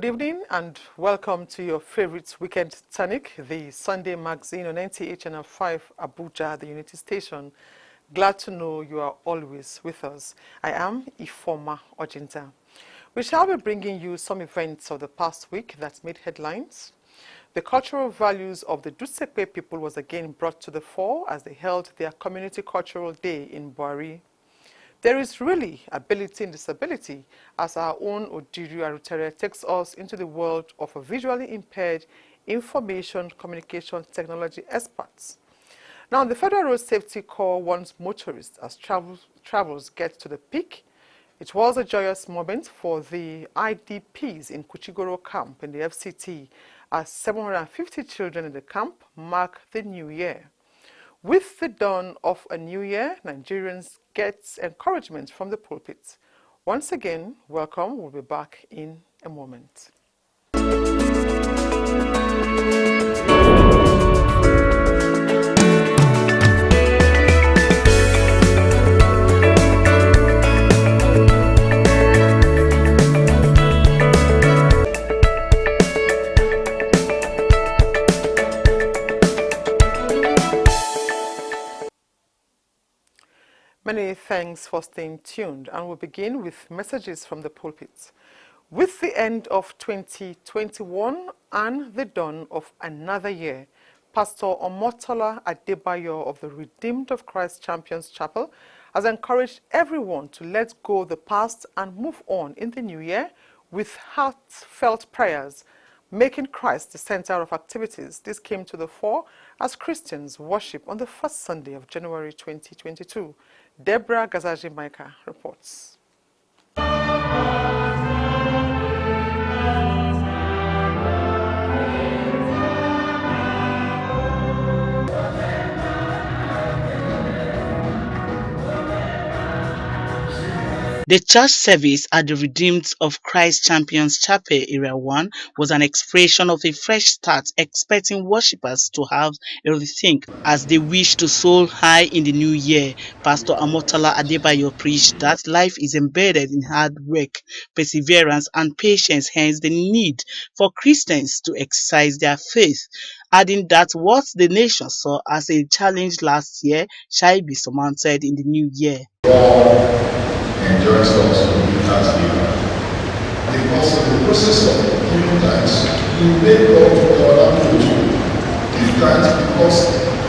evening and welcome to your favorite weekend tonic, the Sunday magazine on NTA Channel 5 Abuja, the Unity Station. Glad to know you are always with us. I am Ifoma Ojinta. We shall be bringing you some events of the past week that made headlines. The cultural values of the Dusekwe people was again brought to the fore as they held their Community Cultural Day in Buari. There is really ability in disability, as our own Odiru Arutere takes us into the world of a visually impaired information communication technology experts. Now, the Federal Road Safety Corps wants motorists as travels get to the peak. It was a joyous moment for the IDPs in Kuchigoro camp in the FCT as 750 children in the camp mark the new year. With the dawn of a new year, Nigerians get encouragement from the pulpit. Once again, welcome. We'll be back in a moment. Many thanks for staying tuned, and we'll begin with messages from the pulpit. With the end of 2021 and the dawn of another year, Pastor Omotola Adebayo of the Redeemed of Christ Champions Chapel has encouraged everyone to let go of the past and move on in the new year with heartfelt prayers, making Christ the center of activities. This came to the fore as Christians worship on the first Sunday of January 2022. Deborah Gazaji-Maika reports. The church service at the Redeemed of Christ Champions Chapel Area 1 was an expression of a fresh start, expecting worshippers to have a rethink as they wish to soar high in the new year. Pastor Omotola Adebayo preached that life is embedded in hard work, perseverance, and patience, hence the need for Christians to exercise their faith, adding that what the nation saw as a challenge last year shall be surmounted in the new year. Enjoys also without labor. Because of the process of giving thanks, you make God to God and to you. Give thanks because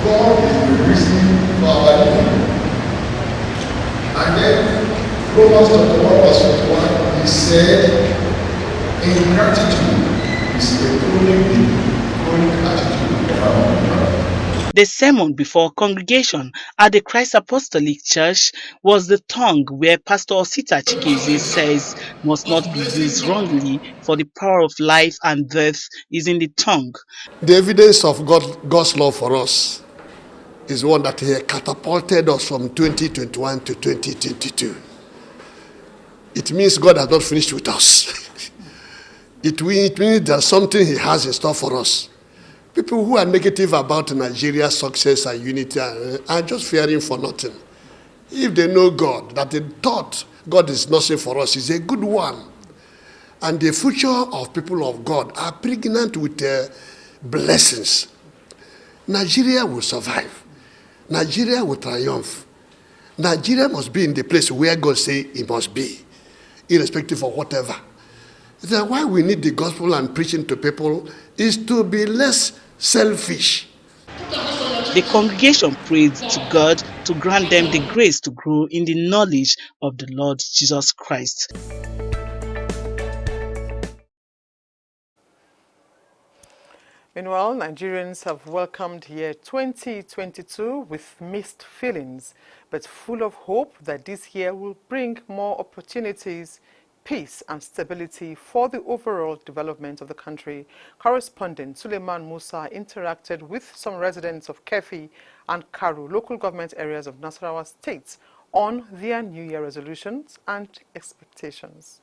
God is the reason for our living. And then Romans chapter 1 verse 41, he said, in gratitude is a growing attitude of our people. The sermon before congregation at the Christ Apostolic Church was the tongue, where Pastor Osita Chikeze says must not be used wrongly, for the power of life and death is in the tongue. The evidence of God's love for us is one that He catapulted us from 2021 to 2022. It means God has not finished with us. It means there's something He has in store for us. People who are negative about Nigeria's success and unity are just fearing for nothing. If they know God, that they thought God is nothing for us, is a good one. And the future of people of God are pregnant with blessings. Nigeria will survive. Nigeria will triumph. Nigeria must be in the place where God says it must be, irrespective of whatever. That's why we need the gospel and preaching to people is to be less selfish. The congregation prayed to God to grant them the grace to grow in the knowledge of the Lord Jesus Christ. Meanwhile, Nigerians have welcomed year 2022 with mixed feelings, but full of hope that this year will bring more opportunities, peace and stability for the overall development of the country. Correspondent Suleiman Musa interacted with some residents of Kefi and Karu, local government areas of Nasarawa State, on their New Year resolutions and expectations.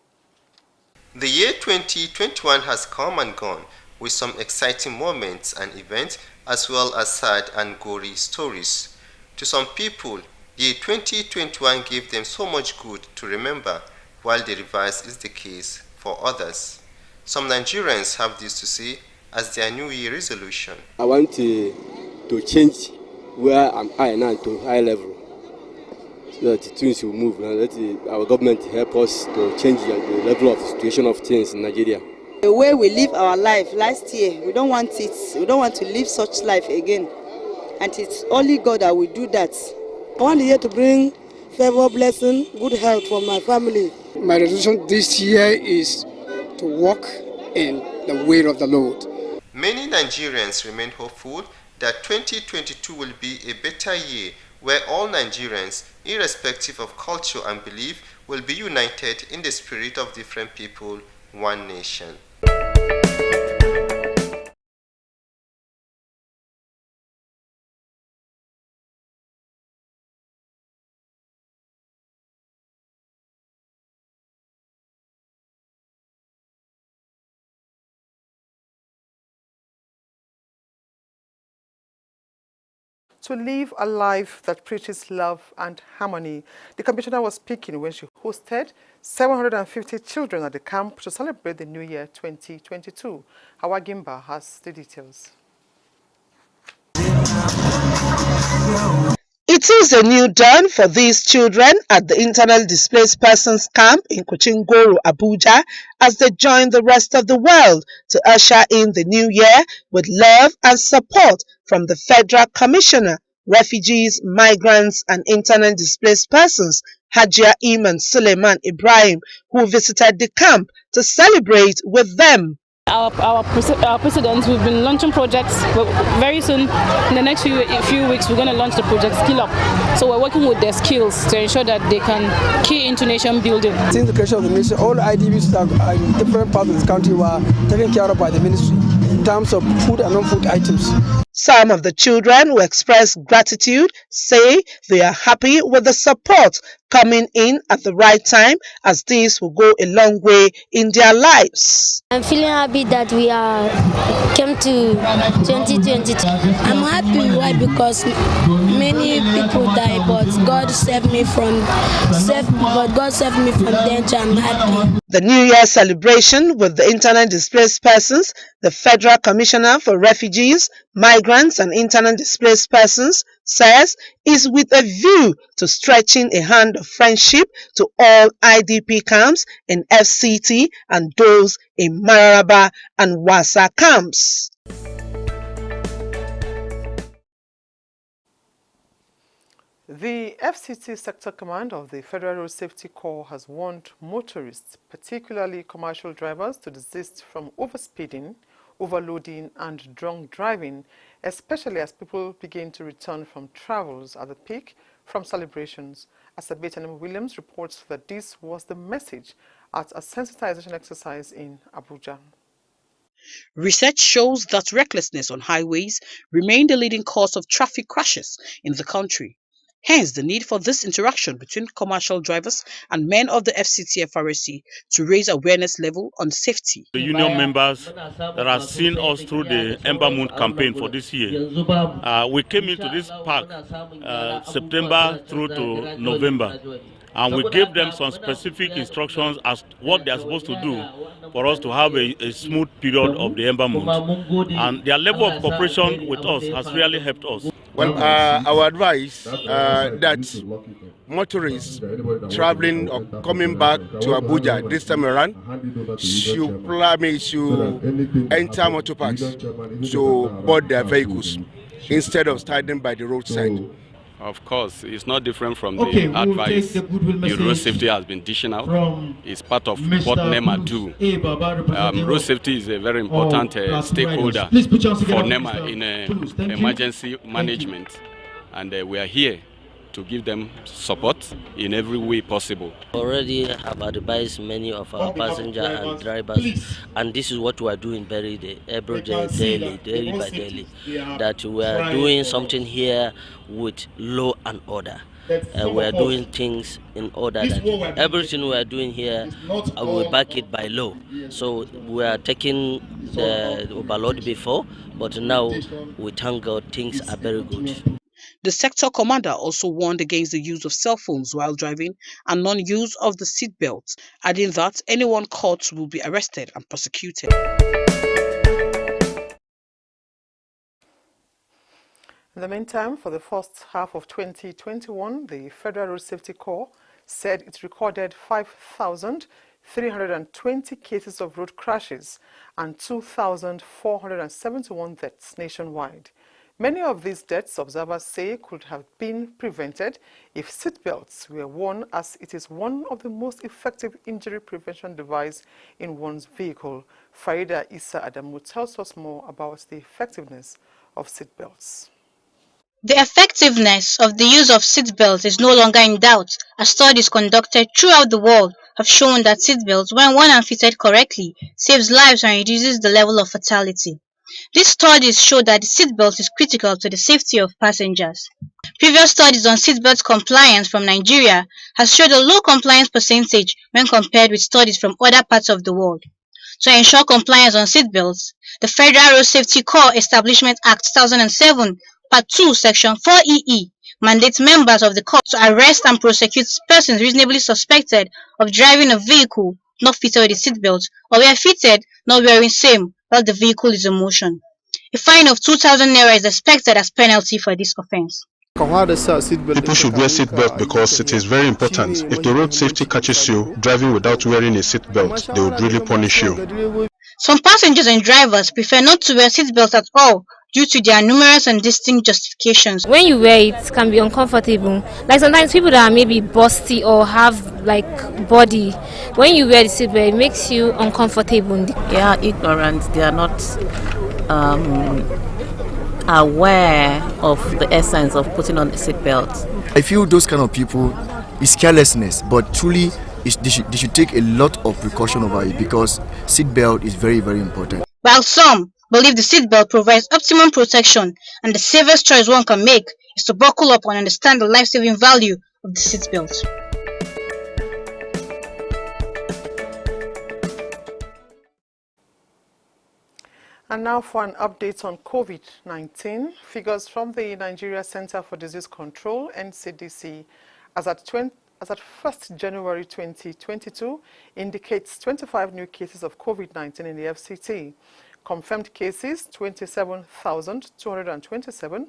The year 2021 has come and gone, with some exciting moments and events as well as sad and gory stories. To some people, the year 2021 gave them so much good to remember, while the reverse is the case for others. Some Nigerians have this to say as their New Year resolution. I want to change where I'm high now to high level, so that things will move and let our government help us to change the level of situation of things in Nigeria. The way we live our life last year, we don't want it. We don't want to live such life again, and it's only God that will do that. I want the year to bring favor, blessing, good health for my family. My resolution this year is to walk in the way of the Lord. Many Nigerians remain hopeful that 2022 will be a better year where all Nigerians, irrespective of culture and belief, will be united in the spirit of different people, one nation. To live a life that preaches love and harmony. The commissioner was speaking when she hosted 750 children at the camp to celebrate the New Year 2022. Hawa Gimba has the details. It is a new dawn for these children at the Internally Displaced Persons Camp in Kuchingoro, Abuja, as they join the rest of the world to usher in the new year with love and support from the Federal Commissioner, Refugees, Migrants and Internally Displaced Persons, Hajia Iman Suleiman Ibrahim, who visited the camp to celebrate with them. Our president, we've been launching projects. Very soon, in the next few weeks, we're going to launch the project Skill Up. So we're working with their skills to ensure that they can key into nation building. Since the creation of the ministry, all IDBs that are in different parts of this country were taken care of by the ministry in terms of food and non-food items. Some of the children who expressed gratitude say they are happy with the support coming in at the right time, as this will go a long way in their lives. I'm feeling happy that we are came to 2022. I'm happy why, because many people died, but God saved me from danger. I'm happy. The New Year celebration with the Internally Displaced Persons, the Federal Commissioner for Refugees, Migrants and Internally Displaced Persons says is with a view to stretching a hand of friendship to all IDP camps in FCT and those in Mararaba and Wasa camps. The FCT Sector Command of the Federal Road Safety Corps has warned motorists, particularly commercial drivers, to desist from overspeeding, overloading and drunk driving, especially as people begin to return from travels at the peak from celebrations. Asabetan Williams reports that this was the message at a sensitization exercise in Abuja. Research shows that recklessness on highways remain the leading cause of traffic crashes in the country. Hence, the need for this interaction between commercial drivers and men of the FCT FRSC to raise awareness level on safety. The union members that have seen us through the Ember Moon campaign for this year, we came into this park September through to November, and we gave them some specific instructions as what they are supposed to do for us to have a smooth period of the Ember Moon. And their level of cooperation with us has really helped us. Well, our advice that motorists traveling or coming back to Abuja this time around should enter motor parks to board their vehicles instead of standing by the roadside. Of course, it's not different from the advice the road safety has been dishing out. It's part of what NEMA do. Road safety is a very important stakeholder for NEMA in emergency management, and we are here to give them support in every way possible. Already have advised many of our passengers and drivers, and this is what we are doing every day, daily by daily, that we are doing something here with law and order. We are doing things in order that everything we are doing here, we back it by law. So we are taking the overload before, but now we thank God things are very good. The sector commander also warned against the use of cell phones while driving and non-use of the seatbelt, adding that anyone caught will be arrested and prosecuted. In the meantime, for the first half of 2021, the Federal Road Safety Corps said it recorded 5,320 cases of road crashes and 2,471 deaths nationwide. Many of these deaths, observers say, could have been prevented if seatbelts were worn, as it is one of the most effective injury prevention devices in one's vehicle. Farida Issa Adamu tells us more about the effectiveness of seatbelts. The effectiveness of the use of seatbelts is no longer in doubt, as studies conducted throughout the world have shown that seatbelts, when worn and fitted correctly, saves lives and reduces the level of fatality. These studies show that the seatbelt is critical to the safety of passengers. Previous studies on seatbelt compliance from Nigeria has showed a low compliance percentage when compared with studies from other parts of the world. To ensure compliance on seatbelts, the Federal Road Safety Corps Establishment Act 2007, Part 2, Section 4EE, mandates members of the Corps to arrest and prosecute persons reasonably suspected of driving a vehicle not fitted with a seatbelt, or where fitted, not wearing same while the vehicle is in motion. A fine of 2,000 naira is expected as penalty for this offense. People should wear seatbelt because it is very important. If the road safety catches you driving without wearing a seatbelt, they would really punish you. Some passengers and drivers prefer not to wear seatbelts at all due to their numerous and distinct justifications. When you wear it can be uncomfortable. Like sometimes people that are maybe busty or have like body, when you wear the seatbelt, it makes you uncomfortable. They are ignorant. They are not aware of the essence of putting on a seatbelt. I feel those kind of people is carelessness, but truly they should take a lot of precaution over it, because seatbelt is very, very important. While some believe the seatbelt provides optimum protection and the safest choice one can make is to buckle up and understand the life-saving value of the seatbelt. And now for an update on COVID-19. Figures from the Nigeria Center for Disease Control, NCDC, as at 1st January 2022 indicates 25 new cases of COVID-19 in the FCT. Confirmed cases 27,227,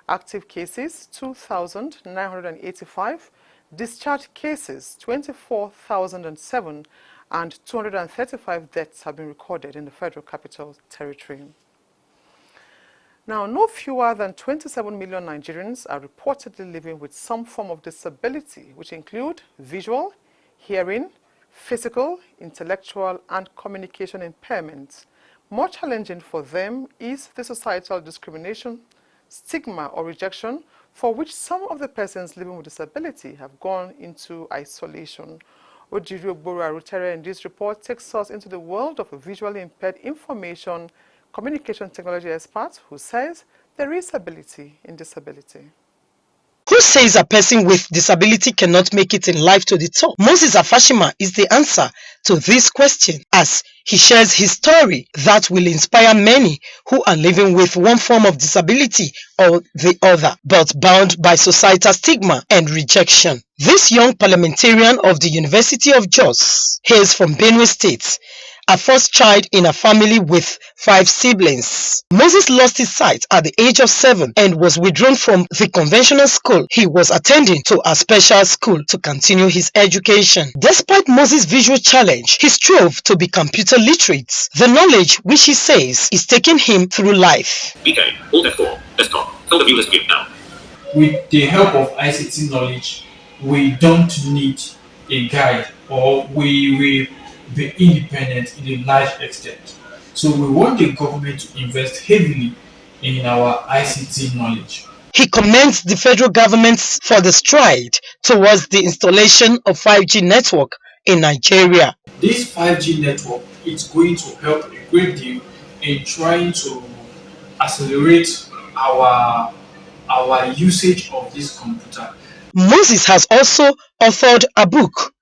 active cases 2,985, discharged cases 24,007, and 235 deaths have been recorded in the Federal Capital Territory. Now, no fewer than 27 million Nigerians are reportedly living with some form of disability, which include visual, hearing, physical, intellectual, and communication impairments. More challenging for them is the societal discrimination, stigma, or rejection, for which some of the persons living with disability have gone into isolation. Ojiri Ogboro Arutere in this report takes us into the world of a visually impaired information communication technology expert who says there is ability in disability. Who says a person with disability cannot make it in life to the top? Moses Afashima is the answer to this question, as he shares his story that will inspire many who are living with one form of disability or the other, but bound by societal stigma and rejection. This young parliamentarian of the University of Jos hails from Benue State, a first child in a family with 5 siblings. Moses lost his sight at the age of 7 and was withdrawn from the conventional school he was attending to a special school to continue his education. Despite Moses' visual challenge, he strove to be computer literate, the knowledge which he says is taking him through life. BK, hold F4, let's talk. Tell the viewers again now. With the help of ICT knowledge, we don't need a guide, or we will be independent in a large extent. So we want the government to invest heavily in our ICT knowledge. He commends the federal government for the stride towards the installation of 5G network in Nigeria. This 5G network is going to help a great deal in trying to accelerate our usage of this computer. Moses has also authored a book.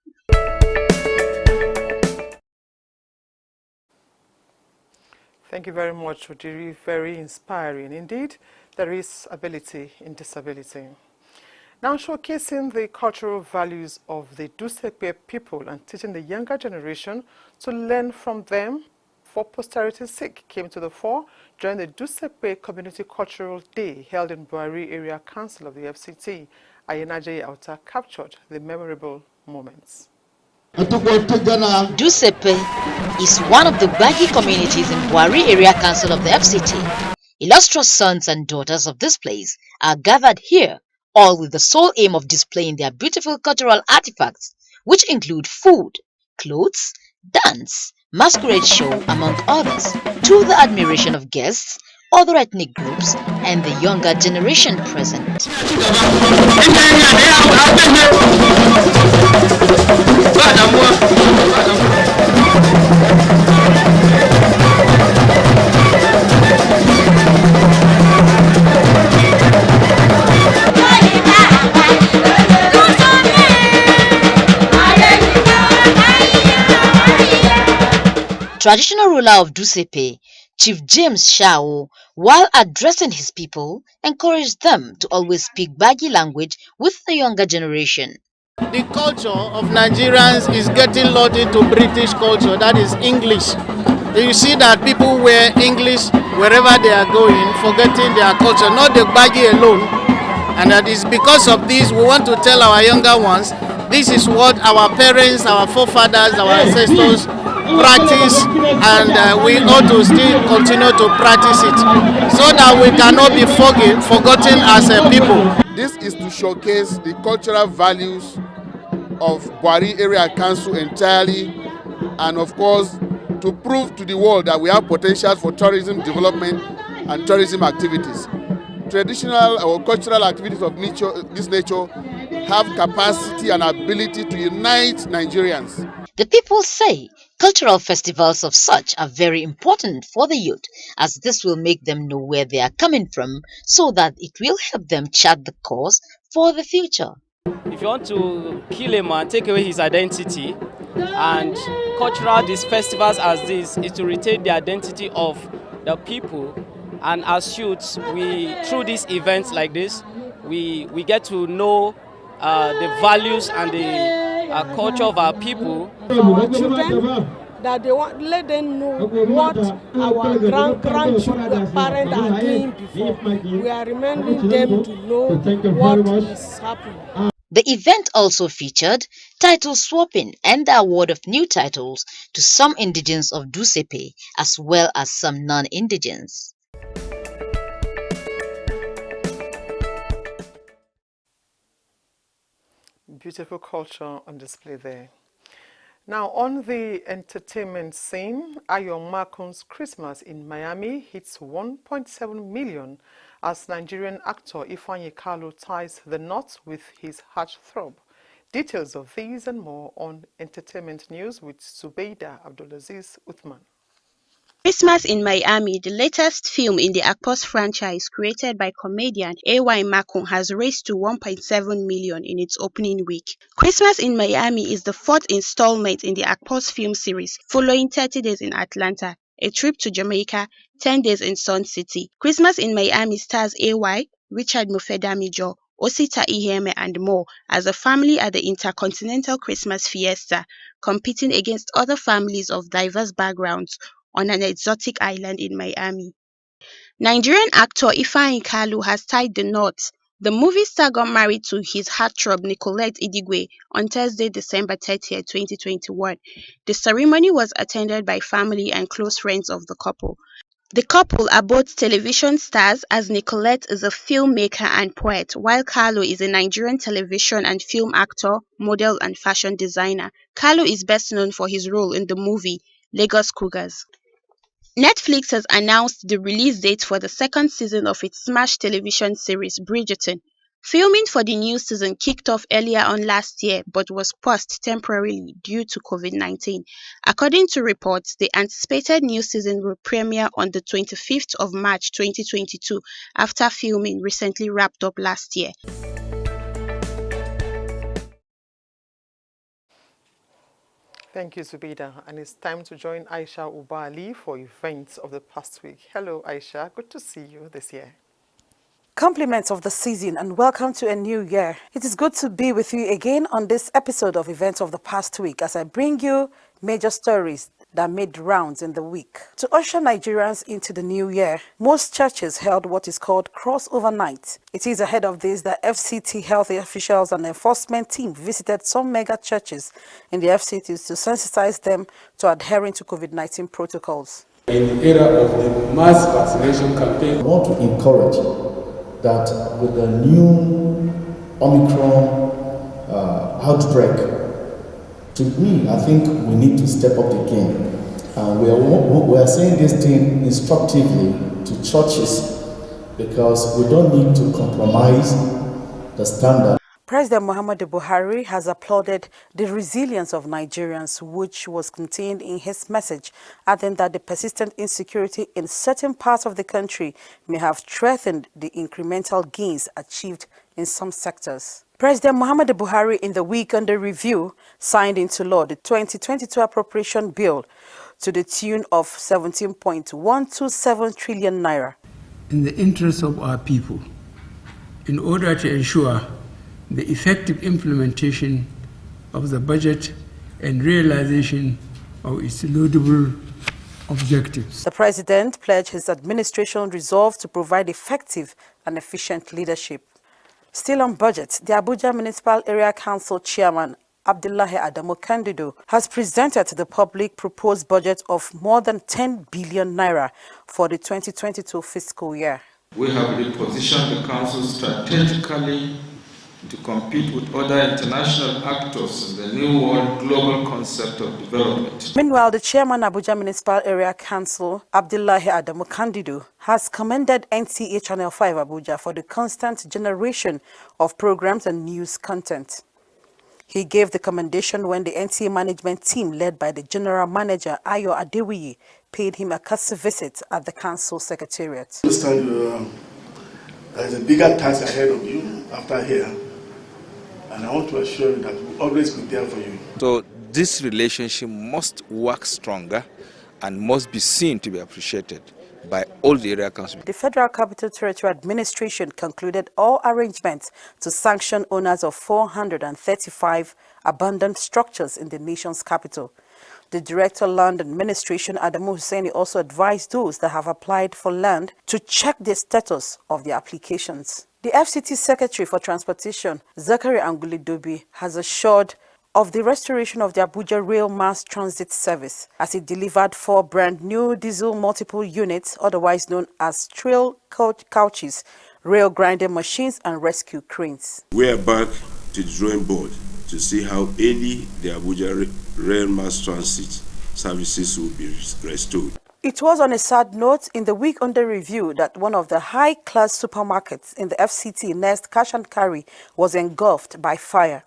Thank you very much, Ojiri. Very inspiring indeed. There is ability in disability. Now showcasing the cultural values of the Dusekwe people and teaching the younger generation to learn from them for posterity's sake came to the fore during the Dusekwe Community Cultural Day held in Buari Area Council of the FCT. Ayenaje Auta captured the memorable moments. Dusepe is one of the Bagi communities in Buari Area Council of the FCT. Illustrious sons and daughters of this place are gathered here, all with the sole aim of displaying their beautiful cultural artifacts, which include food, clothes, dance, masquerade show, among others, to the admiration of guests, other ethnic groups, and the younger generation present. Traditional ruler of Dusepe, Chief James Shao, while addressing his people, encouraged them to always speak Bagi language with the younger generation. The culture of Nigerians is getting lured into British culture, that is English. You see that people wear English wherever they are going, forgetting their culture, not the Bagi alone. And that is because of this, we want to tell our younger ones, this is what our parents, our forefathers, our ancestors practice, and we ought to still continue to practice it so that we cannot be forgotten as a people. This is to showcase the cultural values of Buari Area Council entirely, and of course to prove to the world that we have potential for tourism development and tourism activities. Traditional or cultural activities of this nature have capacity and ability to unite Nigerians. The people say cultural festivals of such are very important for the youth, as this will make them know where they are coming from, so that it will help them chart the course for the future. If you want to kill a man, take away his identity, and cultural these festivals as this is to retain the identity of the people. And as youths, through these events like this, we get to know the values and the culture of our people. Our children, that they want, let them know what our grandchildren, parents are doing before. We are reminding them to know what is happening. The event also featured title swapping and the award of new titles to some indigents of Dusepe as well as some non-indigents. Beautiful culture on display there. Now, on the entertainment scene, Ayo Makun's Christmas in Miami hits 1.7 million as Nigerian actor Ifeanyi Kalu ties the knot with his heartthrob. Details of these and more on Entertainment News with Zubeida Abdulaziz Uthman. Christmas in Miami, the latest film in the Akpos franchise created by comedian A.Y. Makun, has raised to 1.7 million in its opening week. Christmas in Miami is the fourth installment in the Akpos film series, following 30 Days in Atlanta, a trip to Jamaica, 10 Days in Sun City. Christmas in Miami stars A.Y., Richard Mufedamijo, Osita Iheme, and more as a family at the Intercontinental Christmas Fiesta, competing against other families of diverse backgrounds on an exotic island in Miami. Nigerian actor Ifeanyi Kalu has tied the knot. The movie star got married to his heartthrob Nicolette Idigwe on Thursday, December 30, 2021. The ceremony was attended by family and close friends of the couple. The couple are both television stars, as Nicolette is a filmmaker and poet, while Kalu is a Nigerian television and film actor, model, and fashion designer. Kalu is best known for his role in the movie Lagos Cougars. Netflix has announced the release date for the second season of its smash television series Bridgerton. Filming for the new season kicked off earlier on last year but was paused temporarily due to COVID-19. According to reports, the anticipated new season will premiere on the 25th of March 2022 after filming recently wrapped up last year. Thank you, Zubida. And it's time to join Aisha Ubali for events of the past week. Hello, Aisha. Good to see you this year. Compliments of the season and welcome to a new year. It is good to be with you again on this episode of Events of the Past Week as I bring you major stories that made rounds in the week. To usher Nigerians into the new year, most churches held what is called crossover night. It is ahead of this that FCT health officials and enforcement team visited some mega churches in the FCTs to sensitize them to adhering to COVID-19 protocols. In the era of the mass vaccination campaign, I want to encourage that with the new Omicron outbreak, to me, I think we need to step up the game. We are saying this thing instructively to churches because we don't need to compromise the standard. President Muhammadu Buhari has applauded the resilience of Nigerians, which was contained in his message, adding that the persistent insecurity in certain parts of the country may have threatened the incremental gains achieved in some sectors. President Muhammadu Buhari, in the week under review, signed into law the 2022 appropriation bill to the tune of 17.127 trillion naira. In the interest of our people, in order to ensure the effective implementation of the budget and realization of its laudable objectives. The president pledged his administration resolve to provide effective and efficient leadership. Still on budget, the Abuja Municipal Area Council Chairman Abdullahi Adamu Kandido has presented to the public proposed budget of more than 10 billion naira for the 2022 fiscal year. We have repositioned the council strategically to compete with other international actors in the new world global concept of development. Meanwhile, the chairman Abuja Municipal Area Council, Abdullahi Adamu Kandido, has commended NTA Channel 5 Abuja for the constant generation of programs and news content. He gave the commendation when the NTA management team, led by the general manager Ayo Adewiyi, paid him a courtesy visit at the council secretariat. I understand there's a bigger task ahead of you after here. And I want to assure you that we'll always be there for you. So this relationship must work stronger and must be seen to be appreciated by all the area councils. The Federal Capital Territory Administration concluded all arrangements to sanction owners of 435 abandoned structures in the nation's capital. The Director Land Administration, Adamu Hussaini, also advised those that have applied for land to check the status of their applications. The FCT Secretary for Transportation, Zachary Angulidobi, has assured of the restoration of the Abuja Rail Mass Transit Service as it delivered 4 brand new diesel multiple units, otherwise known as trail couches, rail grinding machines and rescue cranes. We are back to the drawing board to see how early the Abuja Rail Mass Transit services will be restored. It was on a sad note in the week under review that one of the high-class supermarkets in the FCT, Nest Cash and Carry, was engulfed by fire.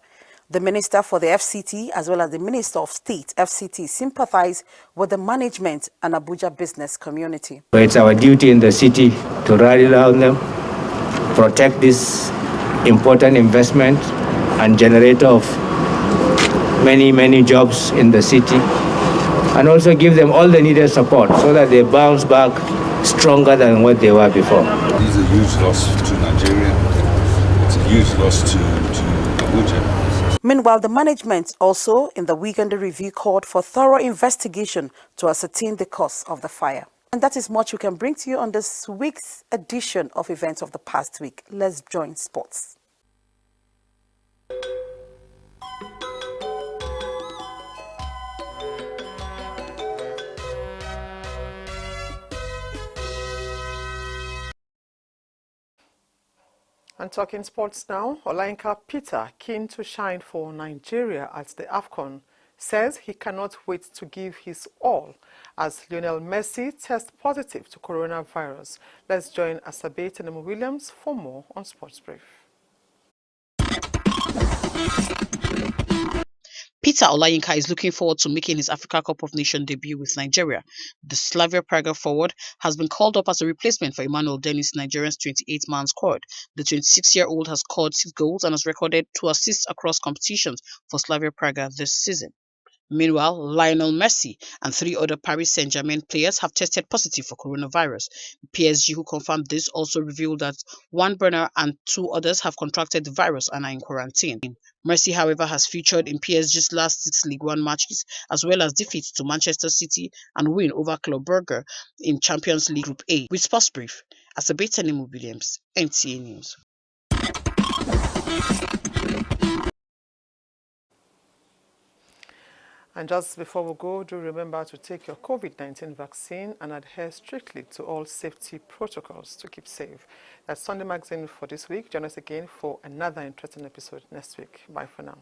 The Minister for the FCT, as well as the Minister of State, FCT, sympathize with the management and Abuja business community. So it's our duty in the city to rally around them, protect this important investment and generator of many, many jobs in the city, and also give them all the needed support so that they bounce back stronger than what they were before. This is a huge loss to Nigeria. It's a huge loss to Abuja. Meanwhile, the management also, in the week under review, called for thorough investigation to ascertain the cause of the fire. And that is much we can bring to you on this week's edition of Events of the Past Week. Let's join sports. And talking sports now, Olayinka Peter, keen to shine for Nigeria at the AFCON, says he cannot wait to give his all as Lionel Messi tests positive to coronavirus. Let's join Asabe Tenemo Williams for more on Sports Brief. Peter Olayinka is looking forward to making his Africa Cup of Nations debut with Nigeria. The Slavia Praga forward has been called up as a replacement for Emmanuel Dennis, Nigeria's 28-man squad. The 26-year-old has scored 6 goals and has recorded 2 assists across competitions for Slavia Praga this season. Meanwhile, Lionel Messi and 3 other Paris Saint-Germain players have tested positive for coronavirus. PSG, who confirmed this, also revealed that one burner and 2 others have contracted the virus and are in quarantine. Messi, however, has featured in PSG's last 6 Ligue 1 matches, as well as defeats to Manchester City and win over Club Brugge in Champions League Group A. With Sports Brief, Asabeta Nemu Williams, NTA News. And just before we go, do remember to take your COVID-19 vaccine and adhere strictly to all safety protocols to keep safe. That's Sunday Magazine for this week. Join us again for another interesting episode next week. Bye for now.